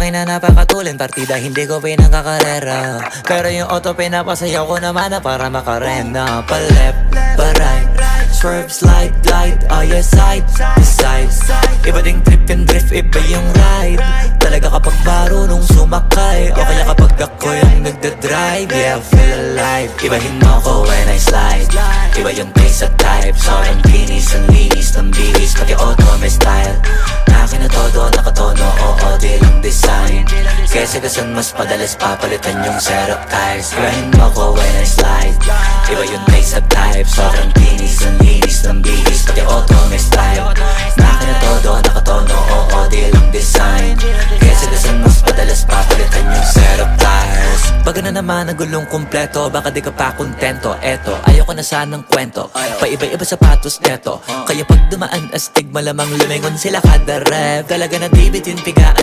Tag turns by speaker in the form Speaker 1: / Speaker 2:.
Speaker 1: Makina napakatulin, partida hindi ko pinangkakarera. Pero yung auto pinapasayaw ko naman na para makarena. Pa-left, pa-right, swerve, slide, glide. Oh yeah, side to side. Iba ding trip and drift, iba yung ride. Talaga kapag marunong sumakay, o kaya kapag ako yung nagdadrive. Yeah, feel alive. Ibahin mo ko when I slide. Iba yung pace at type. Sobrang kinis, ang linis ng bihis, pati auto may style. Akin na todo, nakatono, oo, di lang design. Kesa gasan mas padalas papalitan yung setup ties. Ibahin mo ko when I slide. Iba yung pace at type. Sobrang kinis, ang linis ng bihis, pati auto may style. Akin na todo, nakatono, oo, di lang design. Kesa gasan mas padalas papalitan yung setup ties. Baga na naman ang gulong kumpleto, baka di ka pa kontento. Eto, ayoko na sanang kwento, paiba-iba sapatos neto. Kaya pag dumaan astig, malamang lumingon sila kada rep. Talaga na di bitin pigaan.